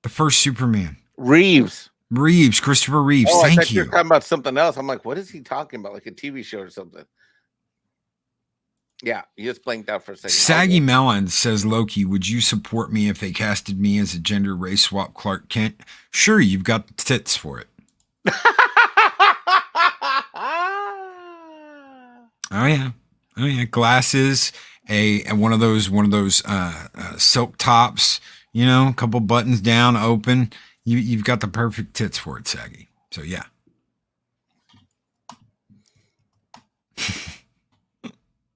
first Superman. Reeves, Christopher Reeves. Oh, Thank I thought you. you were talking about something else. I'm like, what is he talking about? Like a TV show or something? Yeah, you just blanked out for a second. Saggy Melon says, Loki, would you support me if they casted me as a gender race swap Clark Kent? Sure, you've got the tits for it. Oh yeah. Glasses, and one of those silk tops, a couple buttons down, open. You've got the perfect tits for it, Saggy. So yeah.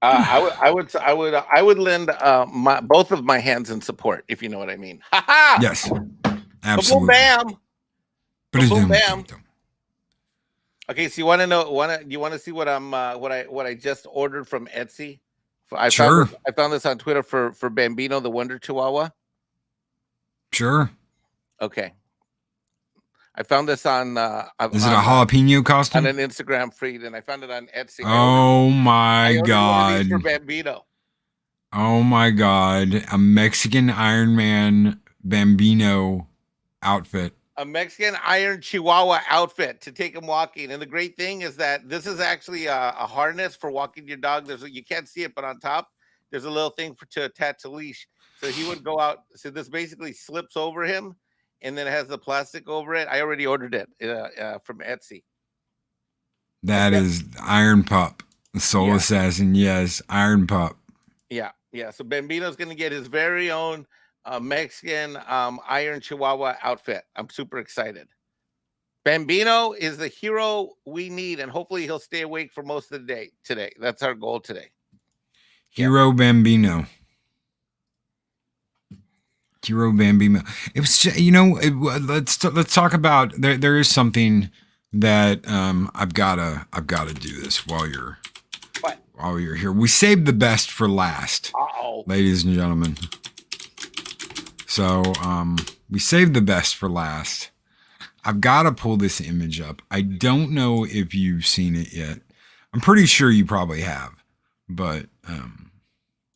I would lend both of my hands in support, if you know what I mean. Yes, absolutely. Bam, Boom, bam. Okay, so you want to know? You want to see what I just ordered from Etsy? I found this on Twitter for Bambino, the Wonder Chihuahua. Sure. Okay. I found this on. Is it a jalapeno costume? On an Instagram feed, and I found it on Etsy. Oh my God! For Bambino. Oh my God! A Mexican Ironman Bambino outfit. A Mexican Iron Chihuahua outfit to take him walking. And the great thing is that this is actually a harness for walking your dog. You can't see it, but on top there's a little thing to attach a leash. So he would go out. So this basically slips over him, and then it has the plastic over it. I already ordered it from Etsy. That is Iron Pup, the Soul Assassin. Yes, Iron Pup. Yeah. So Bambino's going to get his very own Mexican Iron Chihuahua outfit. I'm super excited. Bambino is the hero we need, and hopefully he'll stay awake for most of the day today. That's our goal today. Hero Bambino. Hero Bambino. It was just, let's talk about there is something that I've gotta do this while you're here. We saved the best for last. Ladies and gentlemen. So we saved the best for last. I've got to pull this image up. I don't know if you've seen it yet. I'm pretty sure you probably have, but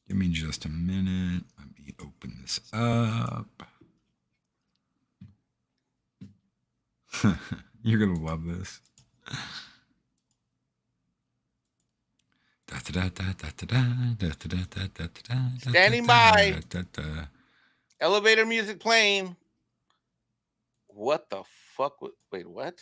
give me just a minute. Let me open this up. You're going to love this. Da, da, Standing by. Elevator music playing. What the fuck? Wait, what?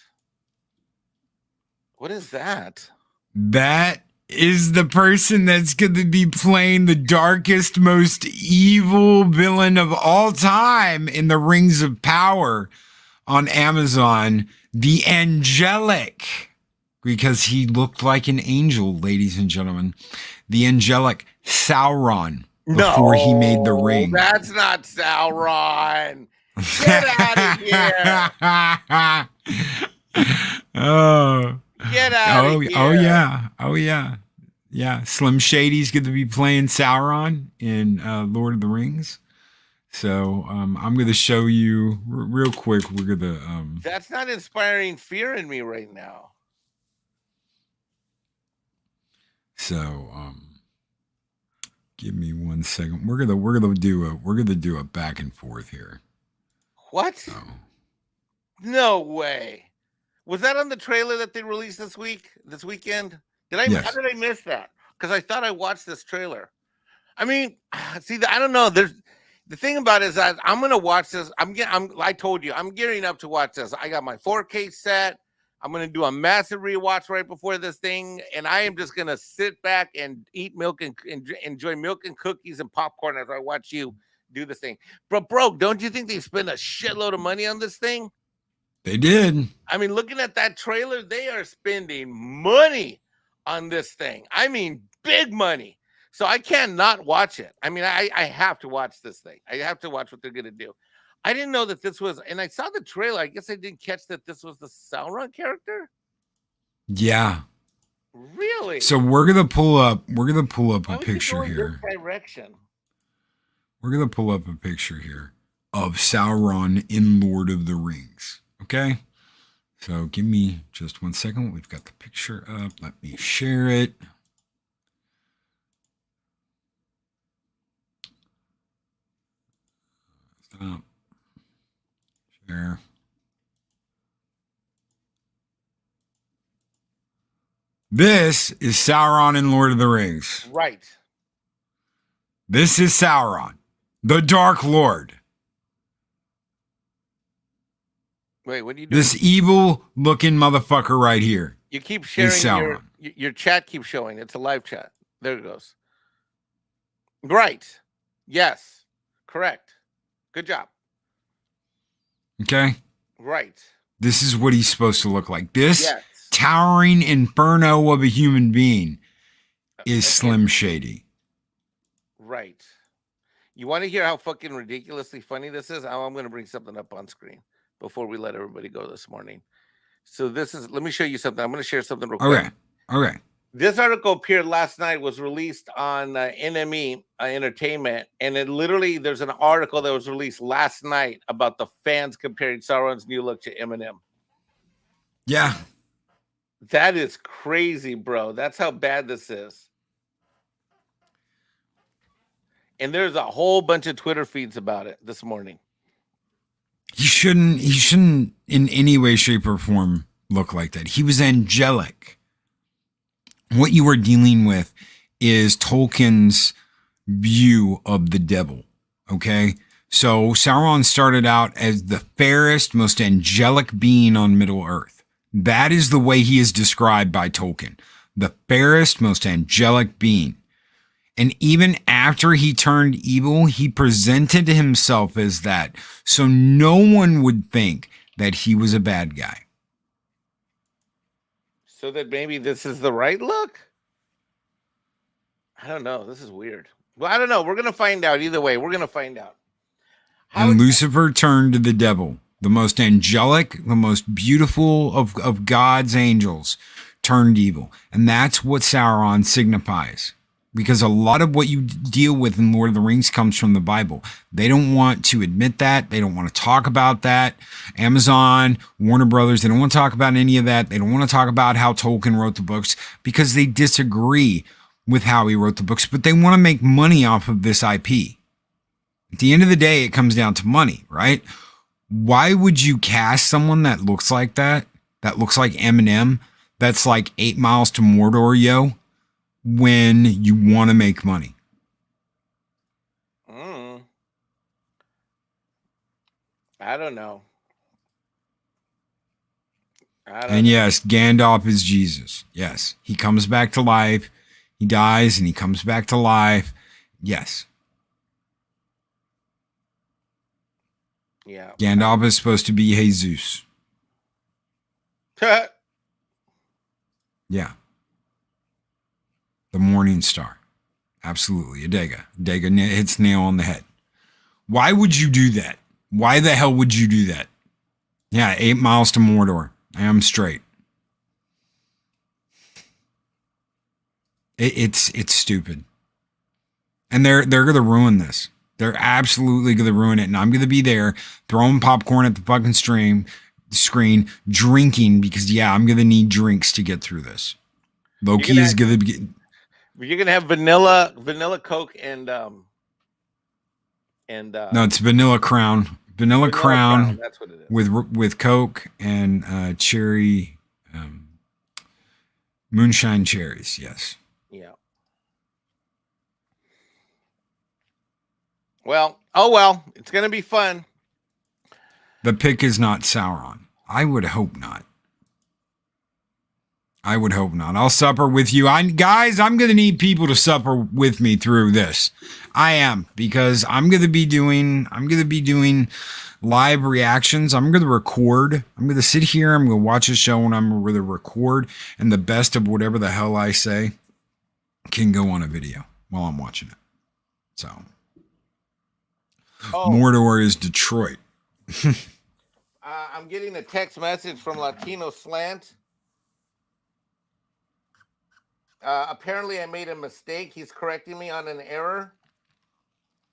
What is that? That is the person that's going to be playing the darkest, most evil villain of all time in the Rings of Power on Amazon, the Angelic, because he looked like an angel, ladies and gentlemen. The Angelic Sauron before he made the ring. That's not Sauron. Get out of here. Oh. Get out of here. Oh, yeah. Yeah. Slim Shady's going to be playing Sauron in Lord of the Rings. So I'm going to show you real quick. We're going to... That's not inspiring fear in me right now. So give me 1 second. We're gonna do a back and forth here. What? So. No way. Was that on the trailer that they released this weekend? Yes. How did I miss that? Because I thought I watched this trailer. I mean, see, I don't know. The thing about it is that I'm gonna watch this. I told you, I'm gearing up to watch this. I got my 4K set. I'm gonna do a massive rewatch right before this thing, and I am just gonna sit back and eat milk and enjoy milk and cookies and popcorn as I watch you do this thing. But bro, don't you think they spent a shitload of money on this thing? They did. I mean, looking at that trailer, they are spending money on this thing. I mean, big money. So I cannot watch it. I mean, I have to watch this thing. I have to watch what they're gonna do. I didn't know that this was, and I saw the trailer. I guess I didn't catch that this was the Sauron character. Yeah. Really? So we're gonna pull up Why a would you picture go in here. this direction? We're gonna pull up a picture here of Sauron in Lord of the Rings. Okay. So give me just 1 second. We've got the picture up. Let me share it. Stop. Share. This is Sauron in Lord of the Rings. Right. This is Sauron, the Dark Lord. Wait, what are you doing? This evil-looking motherfucker right here. You keep sharing Sauron. your chat keeps showing. It's a live chat. There it goes. Right. Yes. Correct. Good job. Okay? Right. This is what he's supposed to look like. This Yes. towering inferno of a human being is Slim Shady. Right. You want to hear how fucking ridiculously funny this is? I'm going to bring something up on screen before we let everybody go this morning. So let me show you something. I'm going to share something real quick. Okay. This article appeared last night, was released on NME Entertainment. And there's an article that was released last night about the fans comparing Sauron's new look to Eminem. Yeah. That is crazy, bro. That's how bad this is. And there's a whole bunch of Twitter feeds about it this morning. He shouldn't in any way, shape, or form look like that. He was angelic. What you are dealing with is Tolkien's view of the devil. Okay? So Sauron started out as the fairest, most angelic being on Middle Earth. That is the way he is described by Tolkien. The fairest, most angelic being. And even after he turned evil, he presented himself as that. So no one would think that he was a bad guy. So that maybe this is the right look? I don't know. This is weird. Well, I don't know. We're going to find out. Either way, we're going to find out. And Lucifer turned to the devil, the most angelic, the most beautiful of God's angels, turned evil. And that's what Sauron signifies. Because a lot of what you deal with in Lord of the Rings comes from the Bible. They don't want to admit that. They don't want to talk about that. Amazon, Warner Brothers, they don't want to talk about any of that. They don't want to talk about how Tolkien wrote the books because they disagree with how he wrote the books, but they want to make money off of this IP. At the end of the day, it comes down to money, right? Why would you cast someone that looks like that? That looks like Eminem? That's like 8 Miles to Mordor, yo? when you want to make money. I don't know. And yes, Gandalf is Jesus. Yes, he comes back to life. He dies and he comes back to life. Yes. Yeah. Gandalf is supposed to be Jesus. Yeah. The Morning Star. Absolutely. Adega. Adega hits nail on the head. Why would you do that? Why the hell would you do that? Yeah, 8 miles to Mordor. I am straight. It's stupid. And they're gonna ruin this. They're absolutely gonna ruin it. And I'm gonna be there throwing popcorn at the fucking screen, drinking, because I'm gonna need drinks to get through this. Loki is gonna be. You're gonna have vanilla Coke and no, it's vanilla Crown. Vanilla Crown. That's what it is. With Coke and cherry moonshine cherries. Yes. Yeah. Well, it's gonna be fun. The pick is not Sauron. I would hope not. I'll supper with you. Guys, I'm going to need people to supper with me through this. I am, because I'm going to be doing live reactions. I'm going to record. I'm going to sit here. I'm going to watch a show and I'm going to record. And the best of whatever the hell I say can go on a video while I'm watching it. So, Mordor is Detroit. I'm getting a text message from Latino Slant. Apparently I made a mistake. He's correcting me on an error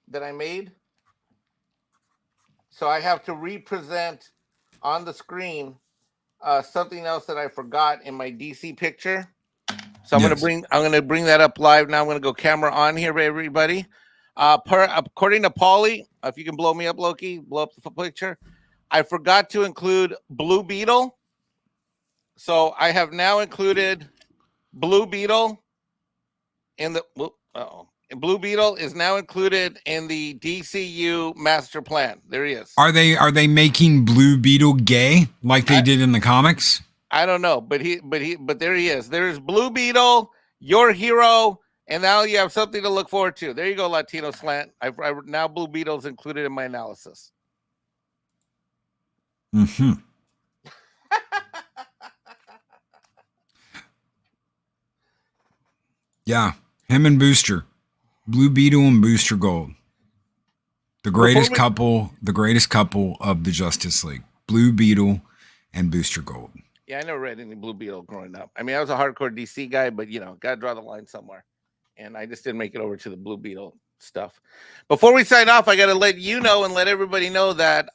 that I made. So I have to represent on the screen something else that I forgot in my DC picture. So I'm gonna bring that up live now. I'm gonna go camera on here, everybody. According to Paulie, if you can blow me up, Loki, blow up the picture. I forgot to include Blue Beetle. So I have now included Blue Beetle in the Blue Beetle is now included in the DCU master plan. There he is. Are they making Blue Beetle gay like they did in the comics? I don't know, but there he is. There's Blue Beetle, your hero, and now you have something to look forward to. There you go, Latino Slant. Now Blue Beetle is included in my analysis. Mm-hmm. Yeah, him and Booster. Blue Beetle and Booster Gold. The greatest couple of the Justice League. Blue Beetle and Booster Gold. Yeah, I never read any Blue Beetle growing up. I mean, I was a hardcore DC guy, but gotta draw the line somewhere. And I just didn't make it over to the Blue Beetle stuff. Before we sign off, I gotta let you know and let everybody know that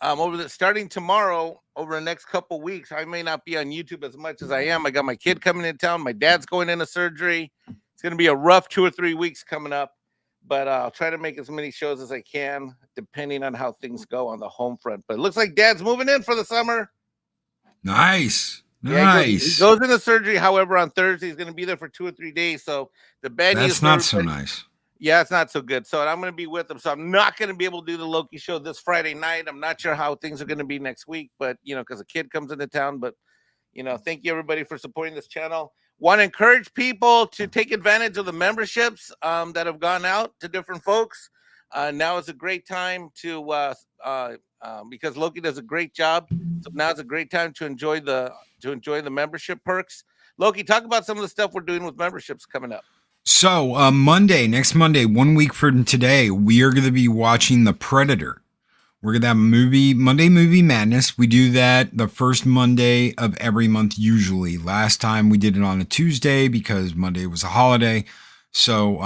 starting tomorrow, over the next couple weeks, I may not be on YouTube as much as I am. I got my kid coming in town. My dad's going into surgery. It's going to be a rough 2 or 3 weeks coming up, but I'll try to make as many shows as I can, depending on how things go on the home front. But it looks like Dad's moving in for the summer. Nice. Yeah, he goes into surgery. However, on Thursday, he's going to be there for 2 or 3 days. So the bad news. That's not so nice. Yeah, it's not so good. So I'm going to be with him. So I'm not going to be able to do the Loki show this Friday night. I'm not sure how things are going to be next week, but because a kid comes into town. But thank you everybody for supporting this channel. Want to encourage people to take advantage of the memberships that have gone out to different folks. Now is a great time to because Loki does a great job. So now is a great time to enjoy the membership perks. Loki, talk about some of the stuff we're doing with memberships coming up. So next Monday, 1 week from today, we are going to be watching The Predator. We're going to have Monday Movie Madness. We do that the first Monday of every month usually. Last time we did it on a Tuesday because Monday was a holiday. So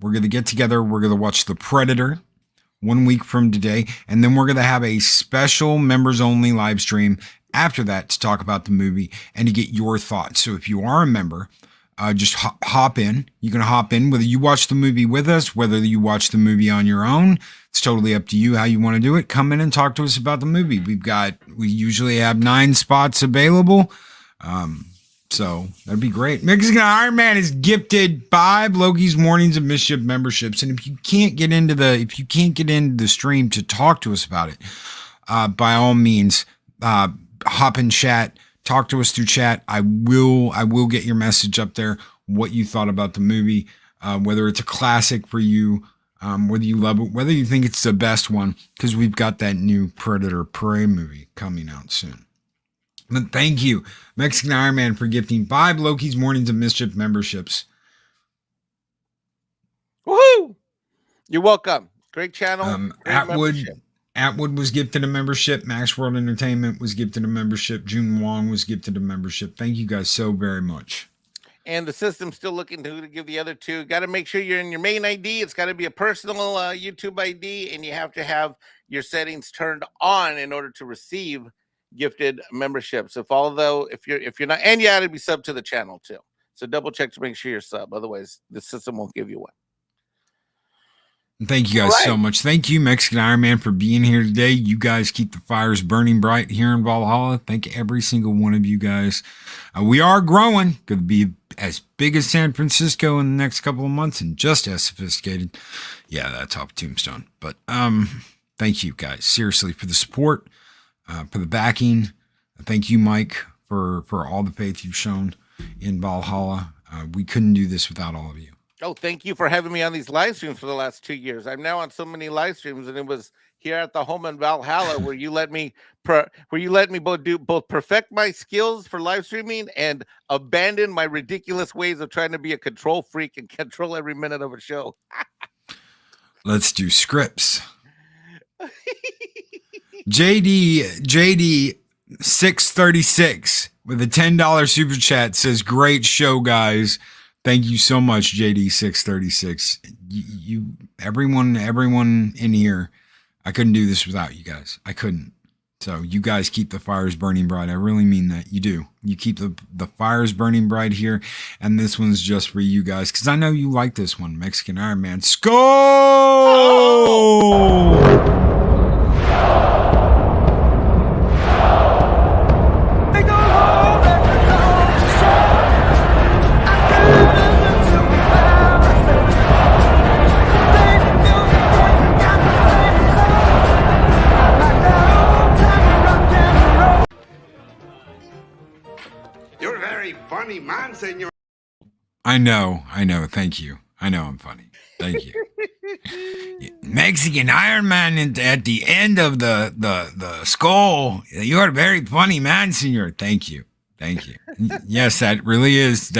we're going to get together. We're going to watch The Predator 1 week from today. And then we're going to have a special members only live stream after that to talk about the movie and to get your thoughts. So if you are a member, just hop in. You can hop in whether you watch the movie with us, whether you watch the movie on your own. It's totally up to you how you want to do it. Come in and talk to us about the movie. We usually have 9 spots available. So that'd be great. Mexican Ironman is gifted 5 Loki's Mornings of Mischief memberships. And if you can't get into the stream to talk to us about it, by all means, hop in chat, talk to us through chat. I will get your message up there, what you thought about the movie, whether it's a classic for you, whether you love it, whether you think it's the best one, because we've got that new Predator Prey movie coming out soon. But thank you, Mexican Ironman, for gifting 5 Loki's Mornings of Mischief memberships. Woohoo! You're welcome. Great channel. Great Atwood was gifted a membership. Max World Entertainment was gifted a membership. June Wong was gifted a membership. Thank you guys so very much. And the system's still looking to give the other 2. Got to make sure you're in your main ID. It's got to be a personal YouTube ID, and you have to have your settings turned on in order to receive gifted memberships. If you're not, and you got to be sub to the channel too. So double check to make sure you're sub. Otherwise, the system won't give you one. Thank you guys so much. Thank you, Mexican Ironman, for being here today. You guys keep the fires burning bright here in Valhalla. Thank every single one of you guys. We are growing. Going to be as big as San Francisco in the next couple of months and just as sophisticated. Yeah, that's off Tombstone. But thank you guys, seriously, for the support, for the backing. Thank you, Mike, for all the faith you've shown in Valhalla. We couldn't do this without all of you. Oh, thank you for having me on these live streams for the last 2 years. I'm now on so many live streams, and it was here at the home in Valhalla where you let me both perfect my skills for live streaming and abandon my ridiculous ways of trying to be a control freak and control every minute of a show. Let's do scripts. JD 636 with a $10 super chat says, "Great show, guys." Thank you so much, JD 636. You everyone in here, I couldn't do this without you guys. I couldn't. So you guys keep the fires burning bright. I really mean that. You do. You keep the fires burning bright here, and this one's just for you guys because I know you like this one, Mexican Ironman. Skull! Oh! You're a very funny man, senor. I know. Thank you. I know I'm funny. Thank you. Mexican Ironman at the end of the skull. You're a very funny man, senor. Thank you. Yes, that really is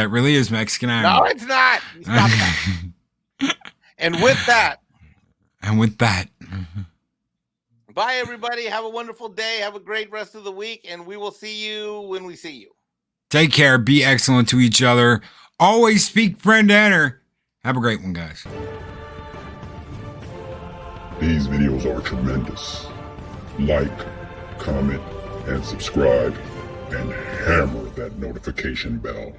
Mexican Ironman. No, it's not. Stop that. And with that. Bye, everybody. Have a wonderful day. Have a great rest of the week, and we will see you when we see you. Take care. Be excellent to each other. Always speak friend to enter. Have a great one, guys. These videos are tremendous. Like, comment, and subscribe, and hammer that notification bell.